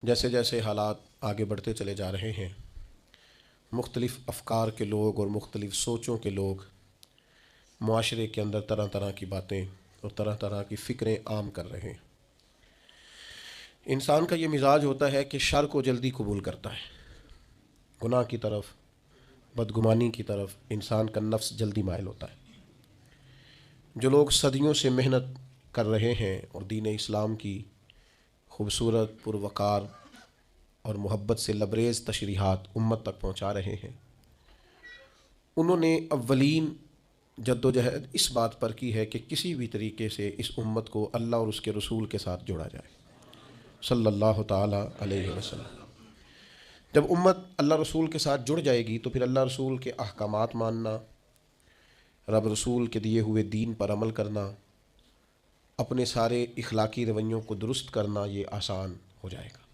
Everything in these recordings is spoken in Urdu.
جیسے جیسے حالات آگے بڑھتے چلے جا رہے ہیں، مختلف افکار کے لوگ اور مختلف سوچوں کے لوگ معاشرے کے اندر طرح طرح کی باتیں اور طرح طرح کی فکریں عام کر رہے ہیں۔ انسان کا یہ مزاج ہوتا ہے کہ شر کو جلدی قبول کرتا ہے، گناہ کی طرف، بدگمانی کی طرف انسان کا نفس جلدی مائل ہوتا ہے۔ جو لوگ صدیوں سے محنت کر رہے ہیں اور دین اسلام کی خوبصورت پروقار اور محبت سے لبریز تشریحات امت تک پہنچا رہے ہیں، انہوں نے اولین جد و جہد اس بات پر کی ہے کہ کسی بھی طریقے سے اس امت کو اللہ اور اس کے رسول کے ساتھ جوڑا جائے صلی اللہ تعالیٰ علیہ وسلم۔ جب امت اللہ رسول کے ساتھ جڑ جائے گی تو پھر اللہ رسول کے احکامات ماننا، رب رسول کے دیے ہوئے دین پر عمل کرنا، اپنے سارے اخلاقی رویوں کو درست کرنا یہ آسان ہو جائے گا۔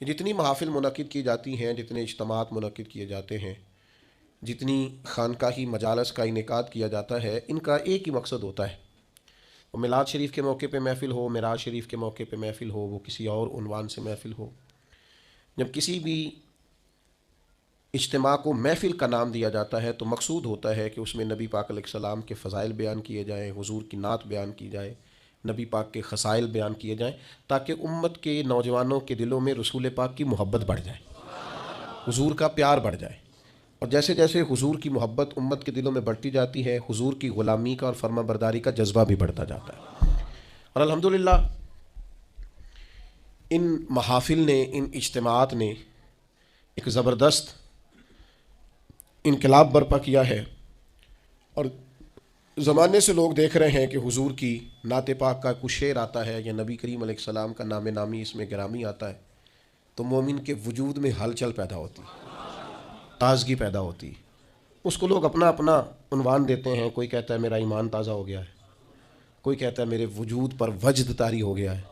یہ جتنی محافل منعقد کی جاتی ہیں، جتنے اجتماعات منعقد کیے جاتے ہیں، جتنی خانقاہی مجالس کا انعقاد کیا جاتا ہے، ان کا ایک ہی مقصد ہوتا ہے، وہ میلاد شریف کے موقع پہ محفل ہو، معراج شریف کے موقع پہ محفل ہو، وہ کسی اور عنوان سے محفل ہو۔ جب کسی بھی اجتماع کو محفل کا نام دیا جاتا ہے تو مقصود ہوتا ہے کہ اس میں نبی پاک علیہ السلام کے فضائل بیان کیے جائیں، حضور کی نعت بیان کی جائے، نبی پاک کے خصائل بیان کیے جائیں، تاکہ امت کے نوجوانوں کے دلوں میں رسول پاک کی محبت بڑھ جائے، حضور کا پیار بڑھ جائے۔ اور جیسے جیسے حضور کی محبت امت کے دلوں میں بڑھتی جاتی ہے، حضور کی غلامی کا اور فرما برداری کا جذبہ بھی بڑھتا جاتا ہے۔ اور الحمدللہ ان محافل نے، ان اجتماعات نے ایک زبردست انقلاب برپا کیا ہے، اور زمانے سے لوگ دیکھ رہے ہیں کہ حضور کی نعت پاک کا کچھ شعر آتا ہے یا نبی کریم علیہ السلام کا نام نامی اس میں گرامی آتا ہے تو مومن کے وجود میں ہلچل پیدا ہوتی، تازگی پیدا ہوتی۔ اس کو لوگ اپنا اپنا عنوان دیتے ہیں، کوئی کہتا ہے میرا ایمان تازہ ہو گیا ہے، کوئی کہتا ہے میرے وجود پر وجد طاری ہو گیا ہے،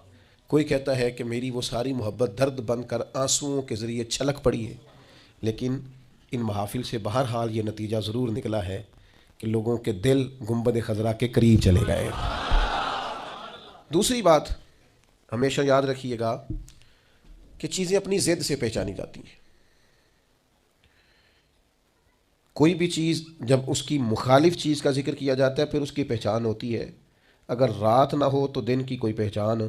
کوئی کہتا ہے کہ میری وہ ساری محبت درد بن کر آنسوؤں کے ذریعے چھلک پڑی ہے۔ لیکن ان محافل سے بہرحال یہ نتیجہ ضرور نکلا ہے کہ لوگوں کے دل گنبد خضرا کے قریب چلے گئے۔ دوسری بات ہمیشہ یاد رکھیے گا کہ چیزیں اپنی ضد سے پہچانی جاتی ہیں۔ کوئی بھی چیز جب اس کی مخالف چیز کا ذکر کیا جاتا ہے پھر اس کی پہچان ہوتی ہے۔ اگر رات نہ ہو تو دن کی کوئی پہچان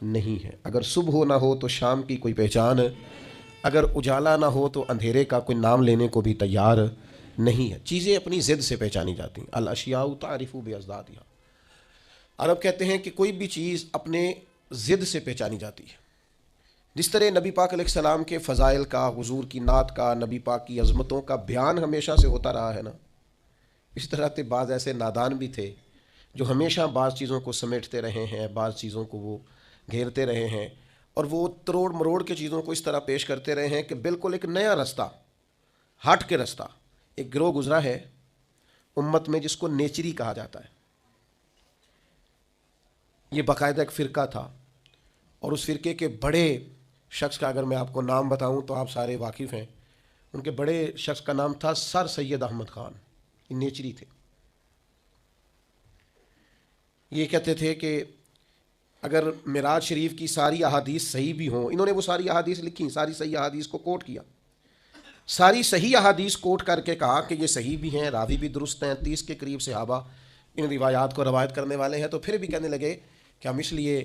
نہیں ہے، اگر صبح نہ ہو تو شام کی کوئی پہچان، اگر اجالا نہ ہو تو اندھیرے کا کوئی نام لینے کو بھی تیار نہیں ہے۔ چیزیں اپنی ضد سے پہچانی جاتی ہیں۔ الاشیاء تعرف باضدادها۔ عرب کہتے ہیں کہ کوئی بھی چیز اپنے ضد سے پہچانی جاتی ہے۔ جس طرح نبی پاک علیہ السلام کے فضائل کا، حضور کی نعت کا، نبی پاک کی عظمتوں کا بیان ہمیشہ سے ہوتا رہا ہے نا، اس طرح کے بعض ایسے نادان بھی تھے جو ہمیشہ بعض چیزوں کو سمیٹتے رہے ہیں، بعض چیزوں کو وہ گھیرتے رہے ہیں، اور وہ تروڑ مروڑ کے چیزوں کو اس طرح پیش کرتے رہے ہیں کہ بالکل ایک نیا رستہ، ہٹ کے رستہ۔ ایک گروہ گزرا ہے امت میں جس کو نیچری کہا جاتا ہے۔ یہ باقاعدہ ایک فرقہ تھا، اور اس فرقے کے بڑے شخص کا اگر میں آپ کو نام بتاؤں تو آپ سارے واقف ہیں۔ ان کے بڑے شخص کا نام تھا سر سید احمد خان۔ یہ نیچری تھے۔ یہ کہتے تھے کہ اگر معراج شریف کی ساری احادیث صحیح بھی ہوں، انہوں نے وہ ساری احادیث لکھی، ساری صحیح احادیث کو کوٹ کیا، ساری صحیح احادیث کوٹ کر کے کہا کہ یہ صحیح بھی ہیں، راوی بھی درست ہیں، 30 کے قریب صحابہ ان روایات کو روایت کرنے والے ہیں۔ تو پھر بھی کہنے لگے کہ ہم اس لیے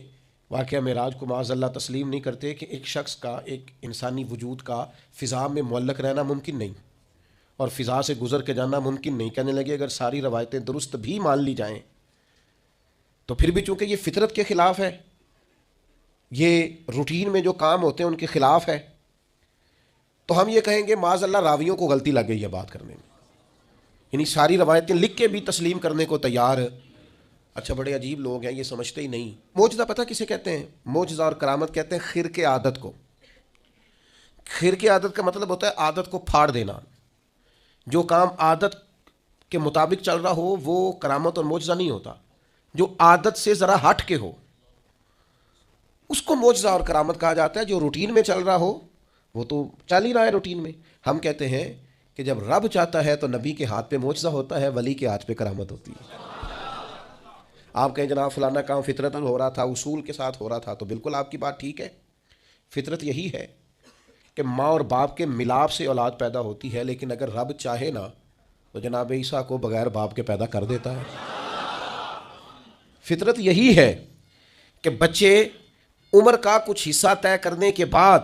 واقعہ معراج کو معاذ اللہ تسلیم نہیں کرتے کہ ایک شخص کا، ایک انسانی وجود کا فضا میں معلق رہنا ممکن نہیں، اور فضا سے گزر کے جانا ممکن نہیں۔ کہنے لگے اگر ساری روایتیں درست بھی مان لی جائیں تو پھر بھی چونکہ یہ فطرت کے خلاف ہے، یہ روٹین میں جو کام ہوتے ہیں ان کے خلاف ہے، تو ہم یہ کہیں گے معاذ اللہ راویوں کو غلطی لگ گئی ہے بات کرنے میں، یعنی ساری روایتیں لکھ کے بھی تسلیم کرنے کو تیار۔ اچھا، بڑے عجیب لوگ ہیں، یہ سمجھتے ہی نہیں۔ معجزہ پتہ کسے کہتے ہیں؟ معجزہ اور کرامت کہتے ہیں خرق عادت کو۔ خرق عادت کا مطلب ہوتا ہے عادت کو پھاڑ دینا۔ جو کام عادت کے مطابق چل رہا ہو وہ کرامت اور معجزہ نہیں ہوتا، جو عادت سے ذرا ہٹ کے ہو اس کو معجزہ اور کرامت کہا جاتا ہے۔ جو روٹین میں چل رہا ہو وہ تو چل ہی رہا ہے روٹین میں۔ ہم کہتے ہیں کہ جب رب چاہتا ہے تو نبی کے ہاتھ پہ معجزہ ہوتا ہے، ولی کے ہاتھ پہ کرامت ہوتی ہے۔ آپ کہیں جناب فلانا کام فطرتاً ہو رہا تھا، اصول کے ساتھ ہو رہا تھا، تو بالکل آپ کی بات ٹھیک ہے، فطرت یہی ہے کہ ماں اور باپ کے ملاپ سے اولاد پیدا ہوتی ہے، لیکن اگر رب چاہے نا تو جناب عیسیٰ کو بغیر باپ کے پیدا کر دیتا ہے۔ فطرت یہی ہے کہ بچے عمر کا کچھ حصہ طے کرنے کے بعد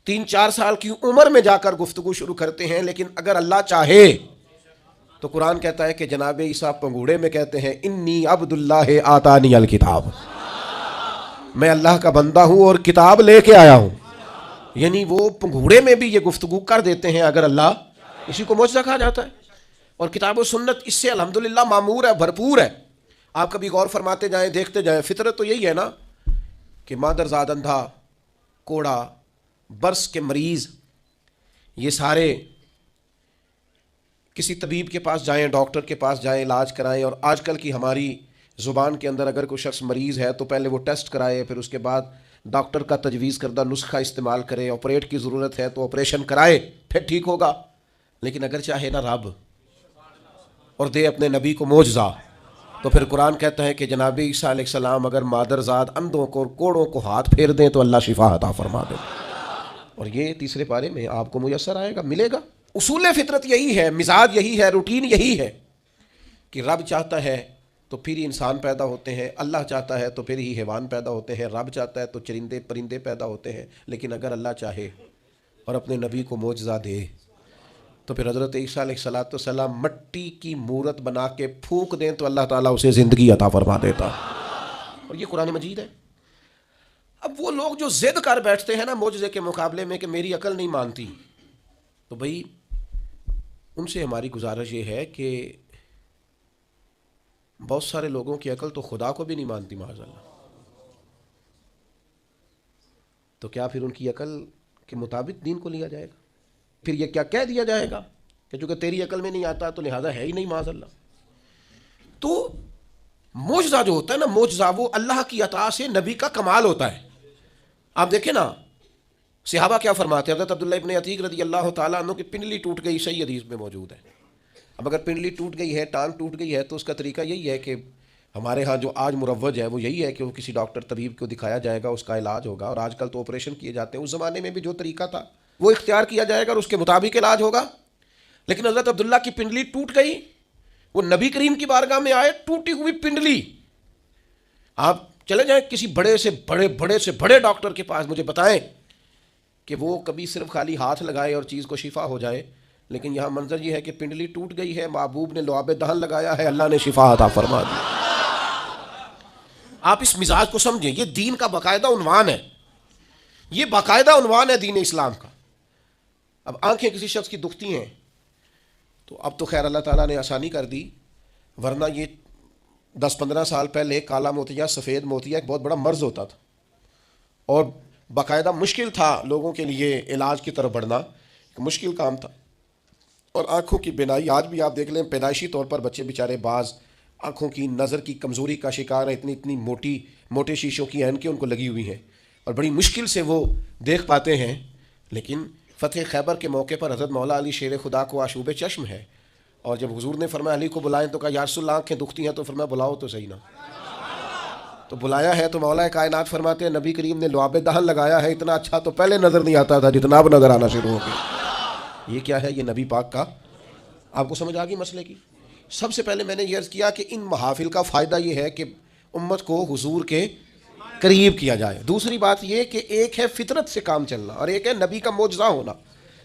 3-4 سال کی عمر میں جا کر گفتگو شروع کرتے ہیں، لیکن اگر اللہ چاہے تو قرآن کہتا ہے کہ جناب عیسیٰ پنگوڑے میں کہتے ہیں انی عبد اللہ آتانی الکتاب، میں اللہ کا بندہ ہوں اور کتاب لے کے آیا ہوں۔ یعنی وہ پنگوڑے میں بھی یہ گفتگو کر دیتے ہیں اگر اللہ، اسی کو معجزہ کہا جاتا ہے۔ اور کتاب و سنت اس سے الحمدللہ معمور ہے، بھرپور ہے۔ آپ کبھی غور فرماتے جائیں، دیکھتے جائیں، فطرت تو یہی ہے نا کہ مادرزاد اندھا، کوڑا، برس کے مریض، یہ سارے کسی طبیب کے پاس جائیں، ڈاکٹر کے پاس جائیں، علاج کرائیں۔ اور آج کل کی ہماری زبان کے اندر اگر کوئی شخص مریض ہے تو پہلے وہ ٹیسٹ کرائے، پھر اس کے بعد ڈاکٹر کا تجویز کردہ نسخہ استعمال کرے، آپریٹ کی ضرورت ہے تو آپریشن کرائے، پھر ٹھیک ہوگا۔ لیکن اگر چاہے نا رب اور دے اپنے نبی کو معجزہ، تو پھر قرآن کہتا ہے کہ جناب عیسیٰ علیہ السلام اگر مادرزاد اندھوں کو اور کوڑوں کو ہاتھ پھیر دیں تو اللہ شفا عطا فرما دے۔ اور یہ تیسرے پارے میں آپ کو میسر آئے گا، ملے گا۔ اصول فطرت یہی ہے، مزاج یہی ہے، روٹین یہی ہے کہ رب چاہتا ہے تو پھر ہی انسان پیدا ہوتے ہیں، اللہ چاہتا ہے تو پھر ہی حیوان پیدا ہوتے ہیں، رب چاہتا ہے تو چرندے پرندے پیدا ہوتے ہیں۔ لیکن اگر اللہ چاہے اور اپنے نبی کو معجزہ دے تو پھر حضرت عیسیٰ علیہ السلام مٹی کی مورت بنا کے پھونک دیں تو اللہ تعالیٰ اسے زندگی عطا فرما دیتا۔ اور یہ قرآن مجید ہے۔ اب وہ لوگ جو ضد کر بیٹھتے ہیں نا معجزے کے مقابلے میں کہ میری عقل نہیں مانتی، تو بھئی ان سے ہماری گزارش یہ ہے کہ بہت سارے لوگوں کی عقل تو خدا کو بھی نہیں مانتی معاذ اللہ، تو کیا پھر ان کی عقل کے مطابق دین کو لیا جائے گا؟ پھر یہ کیا کہہ دیا جائے گا کہ چونکہ تیری عقل میں نہیں آتا تو لہذا ہے ہی نہیں معاذ اللہ؟ تو معجزہ جو ہوتا ہے نا، معجزہ وہ اللہ کی عطا سے نبی کا کمال ہوتا ہے۔ آپ دیکھیں نا صحابہ کیا فرماتے ہیں، حضرت عبداللہ ابن عتیق رضی اللہ تعالیٰ عنہ کی پنڈلی ٹوٹ گئی، صحیح حدیث میں موجود ہے۔ اب اگر پنڈلی ٹوٹ گئی ہے، ٹانگ ٹوٹ گئی ہے، تو اس کا طریقہ یہی ہے کہ ہمارے ہاں جو آج مروج ہے وہ یہی ہے کہ وہ کسی ڈاکٹر طبیب کو دکھایا جائے گا، اس کا علاج ہوگا۔ اور آج کل تو آپریشن کیے جاتے ہیں، اس زمانے میں بھی جو طریقہ تھا وہ اختیار کیا جائے گا اور اس کے مطابق علاج ہوگا۔ لیکن حضرت عبداللہ کی پنڈلی ٹوٹ گئی، وہ نبی کریم کی بارگاہ میں آئے، ٹوٹی ہوئی پنڈلی۔ آپ چلے جائیں کسی بڑے سے بڑے ڈاکٹر کے پاس، مجھے بتائیں کہ وہ کبھی صرف خالی ہاتھ لگائے اور چیز کو شفا ہو جائے۔ لیکن یہاں منظر یہ ہے کہ پنڈلی ٹوٹ گئی ہے، محبوب نے لعاب دہن لگایا ہے، اللہ نے شفا عطا فرما دی۔ آپ اس مزاج کو سمجھیں، یہ دین کا باقاعدہ عنوان ہے، یہ باقاعدہ عنوان ہے دین اسلام کا۔ اب آنکھیں کسی شخص کی دکھتی ہیں تو اب تو خیر اللہ تعالیٰ نے آسانی کر دی، ورنہ یہ 10-15 سال پہلے کالا موتیا، سفید موتیا ایک بہت بڑا مرض ہوتا تھا اور باقاعدہ مشکل تھا لوگوں کے لیے علاج کی طرف بڑھنا، ایک مشکل کام تھا۔ اور آنکھوں کی بینائی آج بھی آپ دیکھ لیں، پیدائشی طور پر بچے بیچارے بعض آنکھوں کی نظر کی کمزوری کا شکار ہیں، اتنی موٹے شیشوں کی اینکیں ان کو لگی ہوئی ہیں اور بڑی مشکل سے وہ دیکھ پاتے ہیں۔ لیکن فتح خیبر کے موقع پر حضرت مولا علی شیر خدا کو آشوب چشم ہے، اور جب حضور نے فرمایا علی کو بلائیں تو کہا یا رسول اللہ آنکھیں دکھتی ہیں، تو فرمایا بلاؤ تو صحیح نا۔ تو بلایا ہے تو مولا کائنات فرماتے ہیں نبی کریم نے لعاب دہن لگایا ہے، اتنا اچھا تو پہلے نظر نہیں آتا تھا جتنا اب نظر آنا شروع ہو گیا۔ یہ کیا ہے؟ یہ نبی پاک کا، آپ کو سمجھ آ گئی مسئلے کی؟ سب سے پہلے میں نے یہ عرض کیا کہ ان محافل کا فائدہ یہ ہے کہ امت کو حضور کے قریب کیا جائے۔ دوسری بات یہ کہ ایک ہے فطرت سے کام چلنا اور ایک ہے نبی کا معجزہ ہونا۔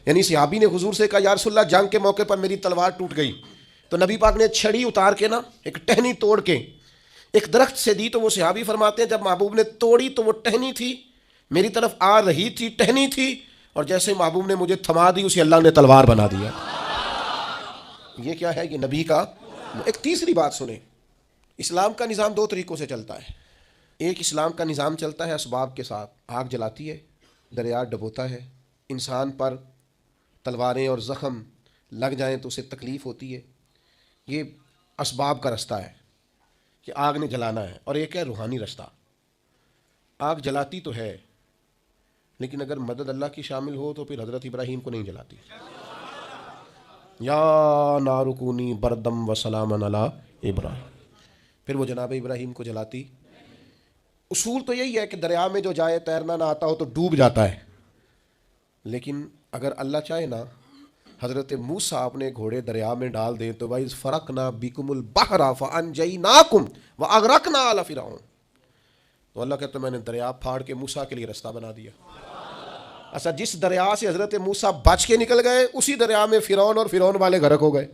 یعنی صحابی نے حضور سے کہا یا رسول اللہ جنگ کے موقع پر میری تلوار ٹوٹ گئی، تو نبی پاک نے چھڑی اتار کے نا ایک ٹہنی توڑ کے ایک درخت سے دی، تو وہ صحابی فرماتے ہیں جب محبوب نے توڑی تو وہ ٹہنی تھی میری طرف آ رہی تھی، ٹہنی تھی، اور جیسے محبوب نے مجھے تھما دی اسے اللہ نے تلوار بنا دیا۔ یہ کیا ہے؟ یہ نبی کا۔ ایک تیسری بات سنیں، اسلام کا نظام 2 طریقوں سے چلتا ہے۔ ایک اسلام کا نظام چلتا ہے اسباب کے ساتھ، آگ جلاتی ہے، دریا ڈبوتا ہے، انسان پر تلواریں اور زخم لگ جائیں تو اسے تکلیف ہوتی ہے، یہ اسباب کا رستہ ہے کہ آگ نے جلانا ہے۔ اور ایک ہے روحانی رستہ، آگ جلاتی تو ہے لیکن اگر مدد اللہ کی شامل ہو تو پھر حضرت ابراہیم کو نہیں جلاتی، یا نارکونی بردم و سلام علی ابراہیم، پھر وہ جناب ابراہیم کو جلاتی اصول تو یہی ہے کہ دریا میں جو جائے تیرنا نہ آتا ہو تو ڈوب جاتا ہے، لیکن اگر اللہ چاہے نا حضرت موسیٰ اپنے گھوڑے دریا میں ڈال دیں تو وَإِذْ فَرَقْنَا بِكُمُ الْبَحْرَ فَأَنْجَيْنَاكُمْ وَأَغْرَقْنَا آلَ فِرْعَوْنَ، تو اللہ کہتا ہے میں نے دریا پھاڑ کے موسیٰ کے لیے رستہ بنا دیا۔ اچھا، جس دریا سے حضرت موسیٰ بچ کے نکل گئے اسی دریا میں فرعون اور فرعون والے غرق ہو گئے۔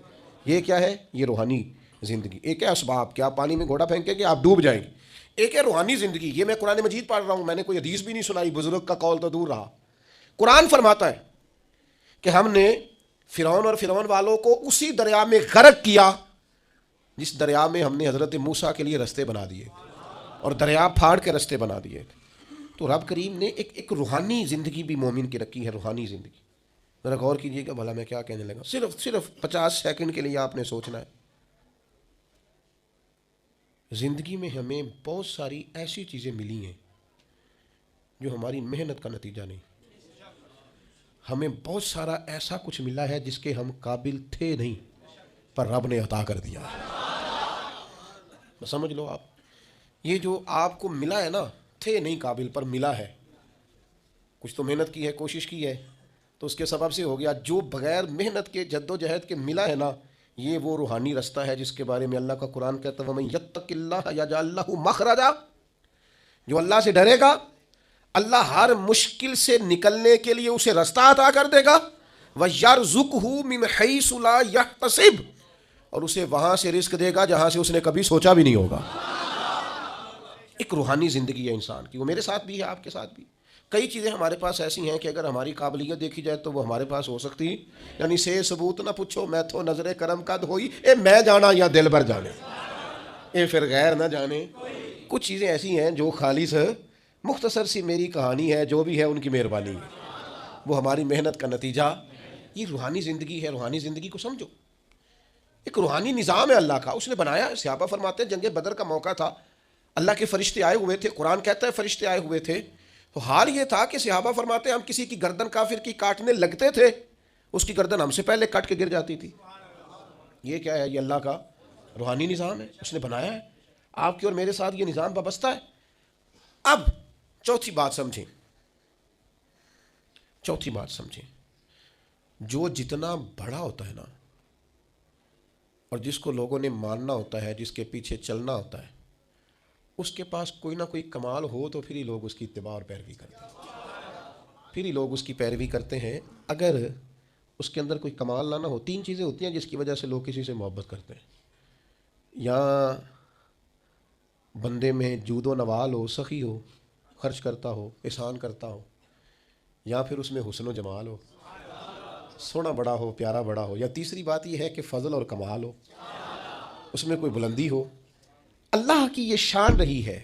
یہ کیا ہے؟ یہ روحانی زندگی۔ ایک ہے اسباب کہ آپ پانی میں گھوڑا پھینکیں گے آپ ڈوب جائیں گے، ایک ہے روحانی زندگی۔ یہ میں قرآن مجید پڑھ رہا ہوں، میں نے کوئی حدیث بھی نہیں سنائی، بزرگ کا قول تو دور رہا۔ قرآن فرماتا ہے کہ ہم نے فرعون اور فرعون والوں کو اسی دریا میں غرق کیا جس دریا میں ہم نے حضرت موسیٰ کے لیے رستے بنا دیے اور دریا پھاڑ کے رستے بنا دیے۔ تو رب کریم نے ایک روحانی زندگی بھی مومن کی رکھی ہے، روحانی زندگی۔ ذرا غور کیجیے گا بھلا میں کیا کہنے لگا، صرف 50 سیکنڈ کے لیے آپ نے سوچنا ہے۔ زندگی میں ہمیں بہت ساری ایسی چیزیں ملی ہیں جو ہماری محنت کا نتیجہ نہیں، ہمیں بہت سارا ایسا کچھ ملا ہے جس کے ہم قابل تھے نہیں پر رب نے عطا کر دیا۔ سمجھ لو آپ، یہ جو آپ کو ملا ہے نا، تھے نہیں قابل پر ملا ہے، کچھ تو محنت کی ہے، کوشش کی ہے تو اس کے سبب سے ہو گیا۔ جو بغیر محنت کے جد و جہد کے ملا ہے نا، یہ وہ روحانی رستہ ہے جس کے بارے میں اللہ کا قرآن کہتا ہے وَمَن يَتَّقِ اللَّهَ يَجْعَل لَّهُ مَخْرَجًا، جو اللہ سے ڈرے گا اللہ ہر مشکل سے نکلنے کے لیے اسے رستہ عطا کر دے گا، وَيَرْزُقْهُ مِنْ حَيْثُ لَا يَحْتَسِبُ، اور اسے وہاں سے رزق دے گا جہاں سے اس نے کبھی سوچا بھی نہیں ہوگا۔ ایک روحانی زندگی ہے انسان کی، وہ میرے ساتھ بھی ہے، آپ کے ساتھ بھی۔ کئی چیزیں ہمارے پاس ایسی ہیں کہ اگر ہماری قابلیت دیکھی جائے تو وہ ہمارے پاس ہو سکتی، یعنی سے ثبوت نہ پوچھو میں تو نظر کرم قد ہوئی، اے میں جانا یا دل بھر جانے، اے پھر غیر نہ جانے۔ کچھ چیزیں ایسی ہیں جو خالص مختصر سی میری کہانی ہے، جو بھی ہے ان کی مہربانی ہے، وہ ہماری محنت کا نتیجہ۔ یہ روحانی زندگی ہے، روحانی زندگی کو سمجھو۔ ایک روحانی نظام ہے اللہ کا، اس نے بنایا۔ صحابہ فرماتے ہیں جنگ بدر کا موقع تھا، اللہ کے فرشتے آئے ہوئے تھے، قرآن کہتا ہے فرشتے آئے ہوئے تھے، تو حال یہ تھا کہ صحابہ فرماتے ہیں ہم کسی کی گردن کافر کی کاٹنے لگتے تھے، اس کی گردن ہم سے پہلے کٹ کے گر جاتی تھی۔ یہ کیا ہے؟ یہ اللہ کا روحانی نظام ہے، اس نے بنایا ہے۔ آپ کے اور میرے ساتھ یہ نظام وابستہ ہے۔ اب چوتھی بات سمجھیں، چوتھی بات سمجھیں، جو جتنا بڑا ہوتا ہے نا اور جس کو لوگوں نے ماننا ہوتا ہے، جس کے پیچھے چلنا ہوتا ہے، اس کے پاس کوئی نہ کوئی کمال ہو تو پھر ہی لوگ اس کی اتباع اور پیروی کرتے ہیں، پھر ہی لوگ اس کی پیروی کرتے ہیں۔ اگر اس کے اندر کوئی کمال نہ ہو، تین چیزیں ہوتی ہیں جس کی وجہ سے لوگ کسی سے محبت کرتے ہیں، یا بندے میں جود و نوال ہو، سخی ہو، خرچ کرتا ہو، احسان کرتا ہو، یا پھر اس میں حسن و جمال ہو، سونا بڑا ہو، پیارا بڑا ہو، یا تیسری بات یہ ہے کہ فضل اور کمال ہو، اس میں کوئی بلندی ہو۔ اللہ کی یہ شان رہی ہے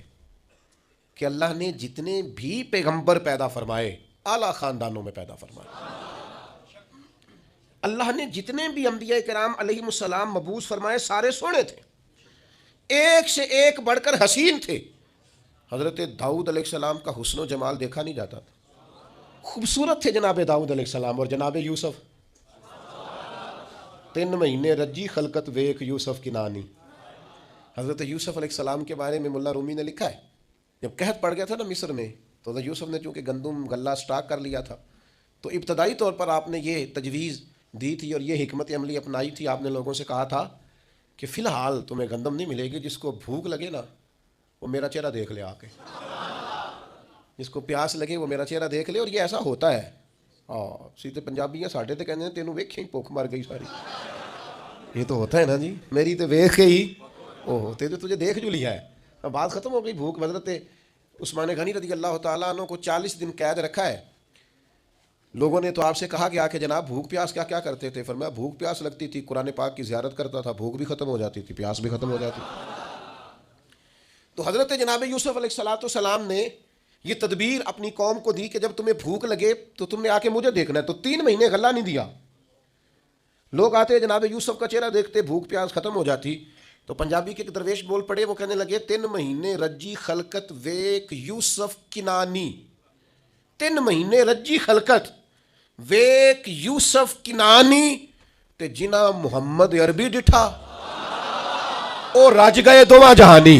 کہ اللہ نے جتنے بھی پیغمبر پیدا فرمائے اعلیٰ خاندانوں میں پیدا فرمائے۔ اللہ نے جتنے بھی انبیاء کرام علیہم السلام مبعوث فرمائے سارے سونے تھے، ایک سے ایک بڑھ کر حسین تھے۔ حضرت داؤد علیہ السلام کا حسن و جمال دیکھا نہیں جاتا تھا، خوبصورت تھے جناب داؤد علیہ السلام۔ اور جناب یوسف 3 مہینے رجی خلقت ویک یوسف کی نانی۔ حضرت یوسف علیہ السلام کے بارے میں ملا رومی نے لکھا ہے، جب قحط پڑ گیا تھا نا مصر میں، تو حضرت یوسف نے چونکہ گندم غلہ سٹاک کر لیا تھا، تو ابتدائی طور پر آپ نے یہ تجویز دی تھی اور یہ حکمت عملی اپنائی تھی۔ آپ نے لوگوں سے کہا تھا کہ فی الحال تمہیں گندم نہیں ملے گی، جس کو بھوک لگے نا وہ میرا چہرہ دیکھ لے آ کے، جس کو پیاس لگے وہ میرا چہرہ دیکھ لے۔ اور یہ ایسا ہوتا ہے، سیدھے پنجابی ہیں ساڈے تے کہندے تینوں ویکھیں بھوک مر گئی ساری، یہ تو ہوتا ہے نا جی، میری تے ویکھ کے ہی او ہوتے تو تجھے دیکھ جو لیا ہے، اب بات ختم ہو گئی۔ بھوک حضرت عثمان غنی رضی اللہ تعالیٰ عنہ کو 40 دن قید رکھا ہے۔ لوگوں نے تو آپ سے کہا گیا کہ جناب بھوک پیاس کیا کرتے تھے؟ فرمایا بھوک پیاس لگتی تھی، قرآن پاک کی زیارت کرتا تھا، بھوک بھی ختم ہو جاتی تھی، پیاس بھی ختم ہو جاتی تھی۔ تو حضرت جناب یوسف علیہ السلام نے یہ تدبیر اپنی قوم کو دی کہ جب تمہیں بھوک لگے تو تم نے آ کے مجھے دیکھنا ہے۔ تو 3 مہینے غلہ نہیں دیا، لوگ آتے جناب یوسف کا چہرہ دیکھتے، بھوک پیاس ختم ہو جاتی۔ تو پنجابی کے ایک درویش بول پڑے، وہ کہنے لگے 3 مہینے رجی خلقت ویک یوسف کنانی، 3 مہینے رجی خلقت ویک یوسف کنانی تے جنا محمد عربی ڈٹھا او رج گئے دوواں جہانی۔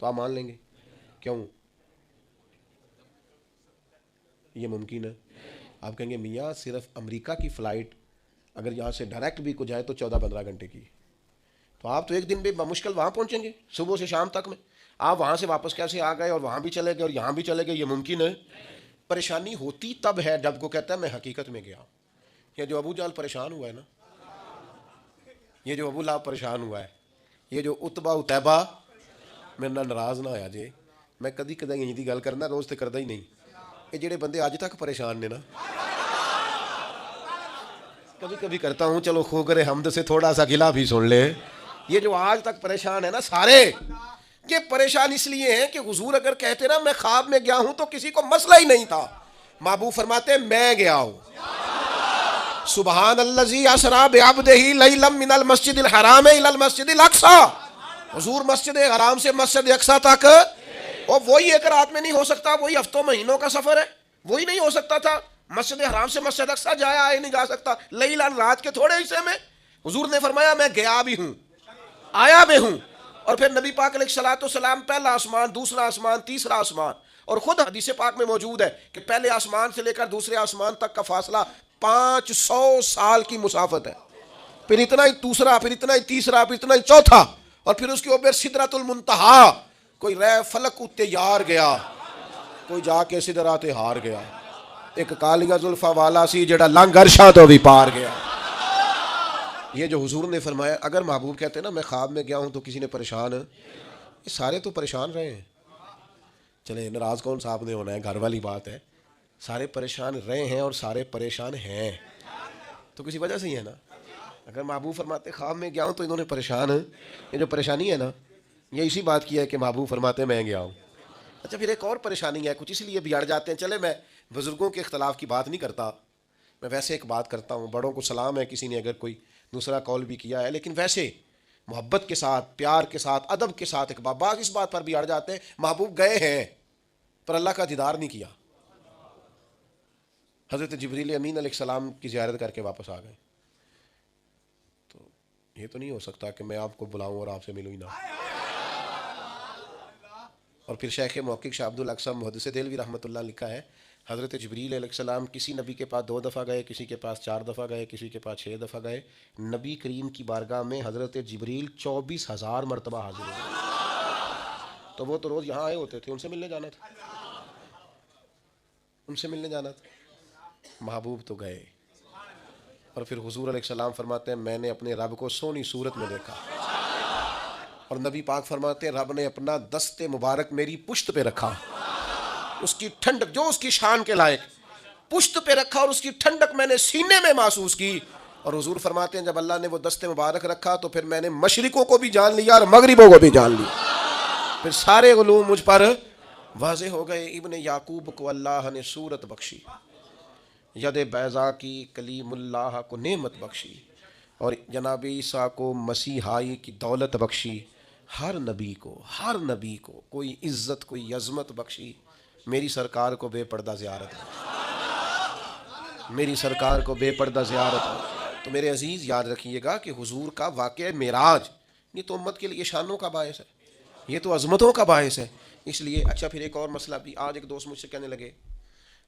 تو آپ مان لیں گے؟ کیوں؟ یہ ممکن ہے؟ آپ کہیں گے میاں صرف امریکہ کی فلائٹ اگر یہاں سے ڈائریکٹ بھی کو جائے تو 14-15 گھنٹے کی، تو آپ تو ایک دن بھی بمشکل وہاں پہنچیں گے صبح سے شام تک میں، آپ وہاں سے واپس کیسے آ گئے اور وہاں بھی چلے گئے اور یہاں بھی چلے گئے؟ یہ ممکن ہے؟ پریشانی ہوتی تب ہے جب کو کہتا ہے میں حقیقت میں گیا ہوں۔ یہ جو ابو جہل پریشان ہوا ہے نا، یہ جو ابو لہب پریشان ہوا ہے، یہ جو اتبا اتیبا، میرے نال ناراض نہ ہویا جی، میں کدی کدی یہیں دی گل کرنا، روز تے کردا ہی نہیں۔ یہ جڑے بندے اج تک پریشان نے نا، کبھی کبھی کرتا ہوں چلو خو کرے حمد سے تھوڑا سا گلا بھی سن لے، یہ جو آج تک پریشان ہے نا سارے، یہ پریشان اس لیے ہیں کہ حضور اگر کہتے نا میں خواب میں گیا ہوں تو کسی کو مسئلہ ہی نہیں تھا، محبوب فرماتے میں گیا ہوں۔ سبحان الذی اسری بعبدہ لیلا من المسجد الحرام الی المسجد الاقصی، حضور مسجد حرام سے مسجد اقصی تک، اور وہی ایک رات میں نہیں ہو سکتا، وہی ہفتوں مہینوں کا سفر ہے، وہی نہیں ہو سکتا تھا، مسجد حرام سے مسجد اقصی جایا آئے نہیں جا سکتا، لیلان رات کے تھوڑے حصے میں۔ حضور نے فرمایا میں گیا بھی ہوں آیا بھی ہوں، اور پھر نبی پاک علیہ الصلوۃ والسلام پہلا آسمان، دوسرا آسمان، تیسرا آسمان، اور خود حدیث پاک میں موجود ہے کہ پہلے آسمان سے لے کر دوسرے آسمان تک کا فاصلہ 500 سال کی مسافت ہے، پھر اتنا ہی دوسرا، پھر اتنا ہی تیسرا، پھر اتنا ہی چوتھا، اور پھر اس کے اوپر سدرۃ المنتہا، کوئی رہ فلک اتے یار گیا، کوئی جا کے سدرات ہار گیا، ایک کالیاں زلفا والا سی جڑا لنگ عرشاں تو بھی پار گیا۔ یہ جو حضور نے فرمایا، اگر محبوب کہتے ہیں نا میں خواب میں گیا ہوں تو کسی نے پریشان، یہ سارے تو پریشان رہے ہیں، چلے ناراض کون صاحب نے ہونا ہے، گھر والی بات ہے، سارے پریشان رہے ہیں اور سارے پریشان ہیں تو کسی وجہ سے ہی ہے نا۔ اگر محبوب فرماتے خواب میں گیا ہوں تو انہوں نے پریشان، یہ جو پریشانی ہے نا یہ اسی بات کی ہے کہ محبوب فرماتے میں گیا ہوں۔ اچھا پھر ایک اور پریشانی ہے، کچھ اس لیے بھی اڑ جاتے ہیں، چلے میں بزرگوں کے اختلاف کی بات نہیں کرتا، میں ویسے ایک بات کرتا ہوں، بڑوں کو سلام ہے کسی نے اگر کوئی دوسرا کال بھی کیا ہے، لیکن ویسے محبت کے ساتھ، پیار کے ساتھ، ادب کے ساتھ ایک بعض اس بات پر بھی اڑ جاتے ہیں، محبوب گئے ہیں پر اللہ کا دیدار نہیں کیا، حضرت جبریل امین علیہ السلام کی زیارت کر کے واپس آ گئے، تو یہ تو نہیں ہو سکتا کہ میں آپ کو بلاؤں اور آپ سے ملوں ہی نہ۔ اور پھر شیخ محقق شاہ عبد الاقصی محدث دہلوی رحمۃ اللہ لکھا ہے حضرت جبریل علیہ السلام کسی نبی کے پاس 2 دفعہ گئے، کسی کے پاس 4 دفعہ گئے، کسی کے پاس 6 دفعہ گئے، نبی کریم کی بارگاہ میں حضرت جبریل 24,000 مرتبہ حاضر ہوئے، تو وہ تو روز یہاں آئے ہوتے تھے، ان سے ملنے جانا تھا، ان سے ملنے جانا تھا، محبوب تو گئے۔ اور پھر حضور علیہ السلام فرماتے ہیں میں نے اپنے رب کو سونی صورت میں دیکھا، اور نبی پاک فرماتے ہیں رب نے اپنا دست مبارک میری پشت پہ رکھا، اس کی ٹھنڈک جو اس کی شان کے لائق پشت پہ رکھا، اور اس کی ٹھنڈک میں نے سینے میں محسوس کی۔ اور حضور فرماتے ہیں جب اللہ نے وہ دست مبارک رکھا تو پھر میں نے مشرقوں کو بھی جان لیا اور مغربوں کو بھی جان لیا، پھر سارے علوم مجھ پر واضح ہو گئے۔ ابن یعقوب کو اللہ نے صورت بخشی، ید بیضا کی کلیم اللہ کو نعمت بخشی، اور جناب عیسیٰ کو مسیحائی کی دولت بخشی، ہر نبی کو کوئی عزت کوئی عظمت بخشی، میری سرکار کو بے پردہ زیارت میری سرکار کو بے پردہ زیارت۔ تو میرے عزیز یاد رکھیے گا کہ حضور کا واقعہ معراج یہ تو امت کے لیے شانوں کا باعث ہے، یہ تو عظمتوں کا باعث ہے، اس لیے۔ اچھا پھر ایک اور مسئلہ بھی، آج ایک دوست مجھ سے کہنے لگے،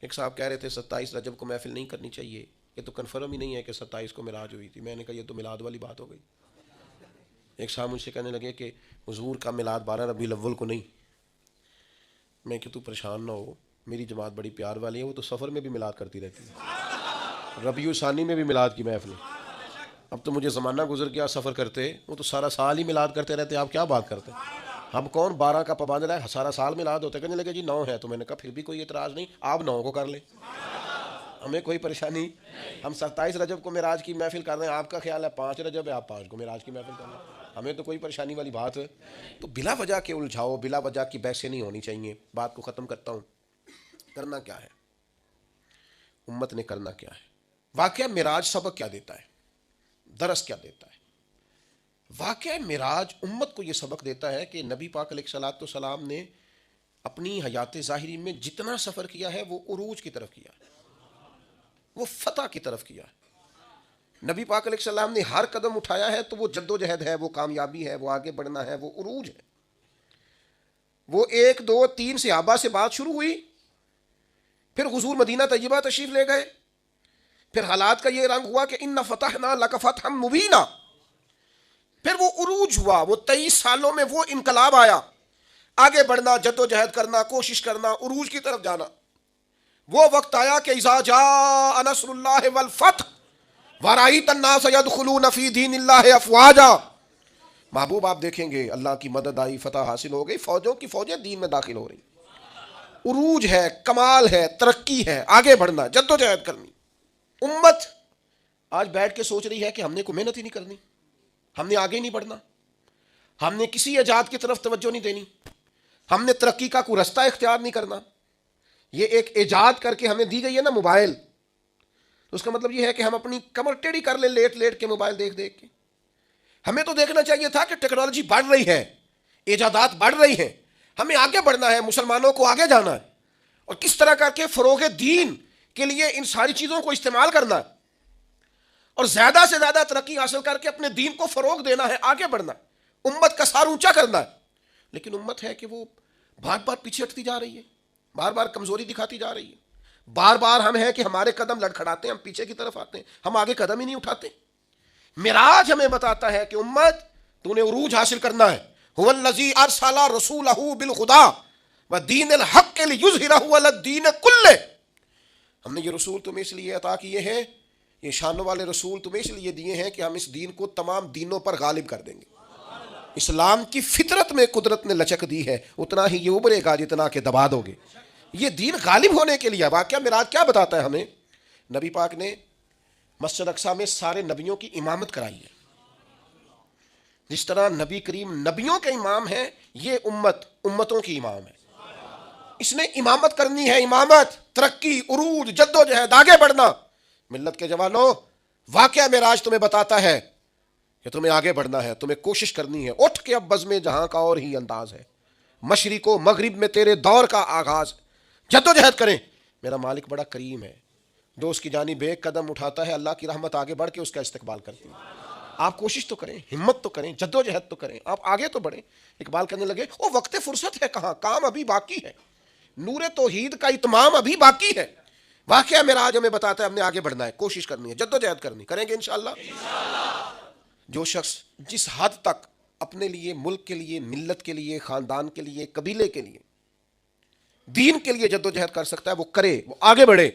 ایک صاحب کہہ رہے تھے 27 رجب کو محفل نہیں کرنی چاہیے، یہ تو کنفرم ہی نہیں ہے کہ 27 کو معراج ہوئی تھی۔ میں نے کہا یہ تو میلاد والی بات ہو گئی۔ ایک صاحب مجھ سے کہنے لگے کہ حضور کا میلاد 12 ربیع الاول کو نہیں۔ میں کہ تو پریشان نہ ہو، میری جماعت بڑی پیار والی ہے، وہ تو سفر میں بھی میلاد کرتی رہتی ہے، ربیع ثانی میں بھی میلاد کی محفل۔ اب تو مجھے زمانہ گزر گیا سفر کرتے، وہ تو سارا سال ہی میلاد کرتے رہتے، آپ کیا بات کرتے ہیں؟ ہم کون 12 کا پابند ہے، سارا سال میلاد ہوتا ہے؟ کہنے لگے جی 9 ہے، تو میں نے کہا پھر بھی کوئی اعتراض نہیں، آپ 9 کو کر لیں، ہمیں کوئی پریشانی۔ ہم 27 رجب کو معراج کی محفل کر رہے ہیں، آپ کا خیال ہے 5 رجب ہے، آپ 5 کو معراج کی محفل کر رہے ہیں، ہمیں تو کوئی پریشانی والی بات ہے۔ تو بلا وجہ کے الجھاؤ، بلا وجہ کی بحثیں نہیں ہونی چاہیے۔ بات کو ختم کرتا ہوں، کرنا کیا ہے، امت نے کرنا کیا ہے؟ واقعہ معراج سبق کیا دیتا ہے، درس کیا دیتا ہے؟ واقعہ معراج امت کو یہ سبق دیتا ہے کہ نبی پاک علیہ الصلوۃ والسلام نے اپنی حیات ظاہری میں جتنا سفر کیا ہے وہ عروج کی طرف کیا ہے، وہ فتح کی طرف کیا ہے۔ نبی پاک علیہ السلام نے ہر قدم اٹھایا ہے تو وہ جد و جہد ہے، وہ کامیابی ہے، وہ آگے بڑھنا ہے، وہ عروج ہے۔ وہ 1 2 3 صحابہ سے بات شروع ہوئی، پھر حضور مدینہ طیبہ تشریف لے گئے، پھر حالات کا یہ رنگ ہوا کہ ان فتحنا لک فتحا مبینا، پھر وہ عروج ہوا، وہ 23 سالوں میں وہ انقلاب آیا، آگے بڑھنا، جد و جہد کرنا، کوشش کرنا، عروج کی طرف جانا۔ وہ وقت آیا کہ اذا جاء نصر اللہ والفتح ورأیت الناس يدخلون فی دین اللہ افواجا، محبوب آپ دیکھیں گے اللہ کی مدد آئی، فتح حاصل ہو گئی، فوجوں کی فوجیں دین میں داخل ہو رہی، عروج ہے، کمال ہے، ترقی ہے، آگے بڑھنا، جد و جہد کرنی۔ امت آج بیٹھ کے سوچ رہی ہے کہ ہم نے کوئی محنت ہی نہیں کرنی، ہم نے آگے نہیں بڑھنا، ہم نے کسی ایجاد کی طرف توجہ نہیں دینی، ہم نے ترقی کا کوئی رستہ اختیار نہیں کرنا۔ یہ ایک ایجاد کر کے ہمیں دی گئی ہے نا موبائل، تو اس کا مطلب یہ ہے کہ ہم اپنی کمر ٹیڑھی کر لیں لیٹ لیٹ کے موبائل دیکھ دیکھ کے۔ ہمیں تو دیکھنا چاہیے تھا کہ ٹیکنالوجی بڑھ رہی ہے، ایجادات بڑھ رہی ہیں، ہمیں آگے بڑھنا ہے، مسلمانوں کو آگے جانا ہے، اور کس طرح کر کے فروغ دین کے لیے ان ساری چیزوں کو استعمال کرنا ہے، اور زیادہ سے زیادہ ترقی حاصل کر کے اپنے دین کو فروغ دینا ہے، آگے بڑھنا ہے، امت کا سار اونچا کرنا ہے۔ لیکن امت ہے کہ وہ بار بار پیچھے ہٹتی جا رہی ہے، بار بار کمزوری دکھاتی جا رہی ہے، بار بار ہم ہیں کہ ہمارے قدم لڑکھڑاتے ہیں، ہم پیچھے کی طرف آتے ہیں، ہم آگے قدم ہی نہیں اٹھاتے۔ معراج ہمیں بتاتا ہے کہ امت تو نے عروج حاصل کرنا ہے۔ هو الذی ارسل رسولہ بالہدی ودین الحق لیظہرہ علی الدین کلہ، ہم نے یہ رسول تمہیں اس لیے عطا کیے ہیں، یہ شانوں والے رسول تمہیں اس لیے دیے ہیں کہ ہم اس دین کو تمام دینوں پر غالب کر دیں گے۔ اسلام کی فطرت میں قدرت نے لچک دی ہے، اتنا ہی یہ ابھرے گا جتنا کہ دبا دو گے۔ یہ دین غالب ہونے کے لیے واقعہ معراج کیا بتاتا ہے ہمیں؟ نبی پاک نے مسجد اقصیٰ میں سارے نبیوں کی امامت کرائی ہے۔ جس طرح نبی کریم نبیوں کے امام ہیں، یہ امت امتوں کی امام ہے۔ اس نے امامت کرنی ہے، امامت، ترقی، عروج، جد و جہد، آگے بڑھنا۔ ملت کے جوانوں، واقعہ معراج تمہیں بتاتا ہے کہ تمہیں آگے بڑھنا ہے، تمہیں کوشش کرنی ہے۔ اٹھ کے اب بزم جہاں کا اور ہی انداز ہے، مشرق و مغرب میں تیرے دور کا آغاز، جد و جہد کریں، میرا مالک بڑا کریم ہے، جو اس کی جانب ایک قدم اٹھاتا ہے اللہ کی رحمت آگے بڑھ کے اس کا استقبال کرتی ہے۔ آپ کوشش تو کریں، ہمت تو کریں، جد و جہد تو کریں، آپ آگے تو بڑھیں۔ اقبال کہنے لگے او وقت فرصت ہے کہاں، کام ابھی باقی ہے، نور توحید کا اتمام ابھی باقی ہے۔ واقعہ معراج ہمیں بتاتا ہے ہم نے آگے بڑھنا ہے، کوشش کرنی ہے، جد و جہد کرنی، کریں گے انشاءاللہ۔ جو شخص جس حد تک اپنے لیے، ملک کے لیے، ملت کے لیے، خاندان کے لیے، قبیلے کے لیے، دین کے لیے جد و جہد کر سکتا ہے وہ کرے، وہ آگے بڑھے،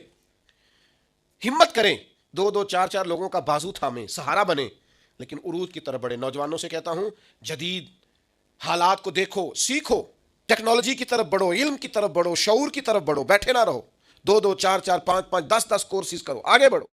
ہمت کریں، 2 2 4 4 لوگوں کا بازو تھامیں، سہارا بنے، لیکن عروج کی طرف بڑھے۔ نوجوانوں سے کہتا ہوں جدید حالات کو دیکھو، سیکھو، ٹیکنالوجی کی طرف بڑھو، علم کی طرف بڑھو، شعور کی طرف بڑھو، بیٹھے نہ رہو، 2 2 4 4 5 5 10 10 کورسز کرو، آگے بڑھو۔